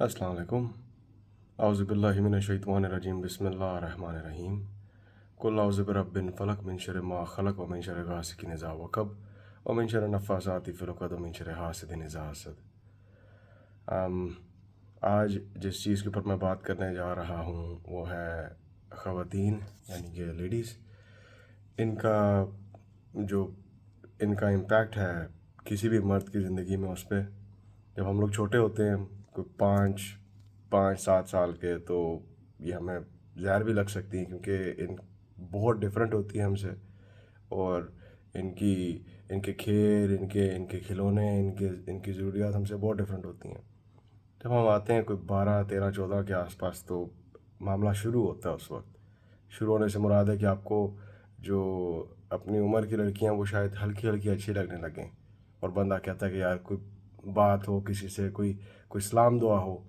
अस्सलाम वालेकुम। औज़ु बिल्लाहि मिनश शैतानिर रजीम। बिस्मिल्लाहिर रहमानिर रहीम। कुल औज़ु बिरब्बिल फलक मिन शर्रि मा खलक व मिन शर्रि गासिकिन इज़ा वक़ब व मिन शर्रि नफ़्फ़ासाति फ़िल उक़द व मिन शर्रि हासिदिन इज़ा हसद। आज जिस चीज़ के ऊपर मैं बात करने जा रहा हूँ वो है ख़वातीन यानी कि लेडीज़। इनका जो इनका इम्पैक्ट है किसी भी मर्द की ज़िंदगी में उस पे, जब हम लोग छोटे होते हैं कोई 5-7 साल के, तो ये हमें ज़हर भी लग सकती हैं क्योंकि इन बहुत डिफरेंट होती है हमसे। और इनकी इनके खेल, इनके इनके खिलौने, इनकी ज़रूरियात हमसे बहुत डिफरेंट होती हैं। जब हम आते हैं कोई 12, 13, 14 के आसपास, तो मामला शुरू होता है। उस वक्त शुरू होने से मुराद है कि आपको जो अपनी उम्र की लड़कियां वो शायद हल्की हल्की अच्छी लगने लगें, और बंदा कहता है कि यार कोई बात हो, किसी से कोई कोई सलाम दुआ हो।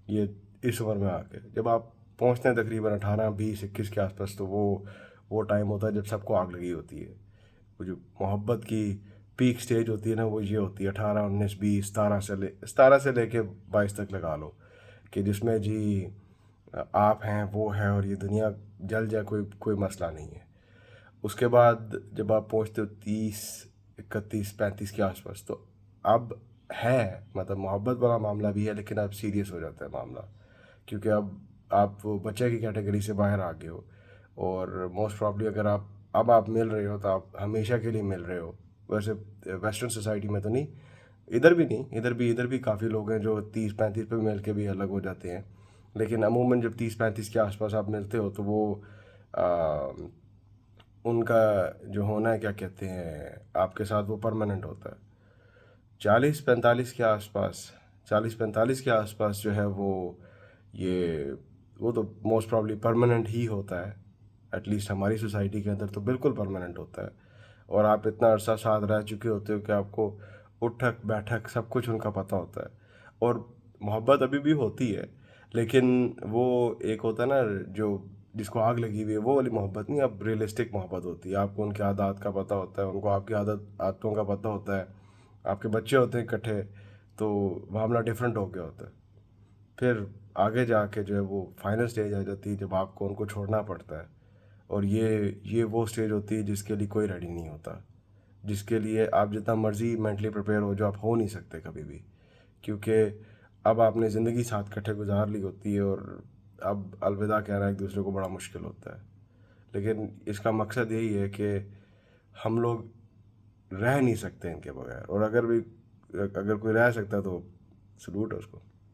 ये इस उम्र में आके जब आप पहुंचते हैं तकरीबन 18, 20, 21 के आसपास, तो वो टाइम होता है जब सबको आग लगी होती है। वो जो मोहब्बत की पीक स्टेज होती है ना, वो ये होती है 18, 19, 20, 17 से लेके 22 तक लगा लो, कि जिसमें जी आप हैं, वो है, और ये दुनिया जल जाए कोई कोई मसला नहीं है। उसके बाद जब आप पहुंचते हो 30, 31, 35 के आसपास, तो अब है मतलब मोहब्बत वाला मामला भी है, लेकिन अब सीरियस हो जाता है मामला, क्योंकि अब आप वो बच्चे की कैटेगरी से बाहर आ गए हो। और मोस्ट प्रॉब्ली अगर आप मिल रहे हो तो आप हमेशा के लिए मिल रहे हो। वैसे वेस्टर्न सोसाइटी में तो नहीं, इधर भी नहीं, इधर भी काफ़ी लोग हैं जो 30-35 पे मिल के भी अलग हो जाते हैं। लेकिन अमूमन जब 30-35 के आसपास आप मिलते हो, तो वो आ, उनका जो होना है, क्या कहते हैं, आपके साथ वो परमानेंट होता है। 40-45 जो है वो तो मोस्ट प्रॉब्ली परमानेंट ही होता है। एटलीस्ट हमारी सोसाइटी के अंदर तो बिल्कुल परमानेंट होता है। और आप इतना अरसा साथ रह चुके होते हो कि आपको उठक बैठक सब कुछ उनका पता होता है। और मोहब्बत अभी भी होती है, लेकिन वो एक होता है ना, जो जिसको आग लगी हुई है, वो वाली मोहब्बत नहीं। अब रियलिस्टिक मोहब्बत होती है। आपको उनके आदत का पता होता है, उनको आपकी आदतों का पता होता है। आपके बच्चे होते हैं इकट्ठे, तो मामला डिफरेंट हो गया होता है। फिर आगे जाके जो है वो फाइनल स्टेज आ जाती है जब आपको उनको छोड़ना पड़ता है। और ये वो स्टेज होती है जिसके लिए कोई रेडी नहीं होता, जिसके लिए आप जितना मर्जी मेंटली प्रिपेयर हो, जो आप हो नहीं सकते कभी भी, क्योंकि अब आपने ज़िंदगी साथ इकट्ठे गुजार ली होती है, और अब अलविदा कहना एक दूसरे को बड़ा मुश्किल होता है। लेकिन इसका मकसद यही है कि हम लोग रह नहीं सकते इनके बगैर, और अगर कोई रह सकता है तो सलूट है उसको।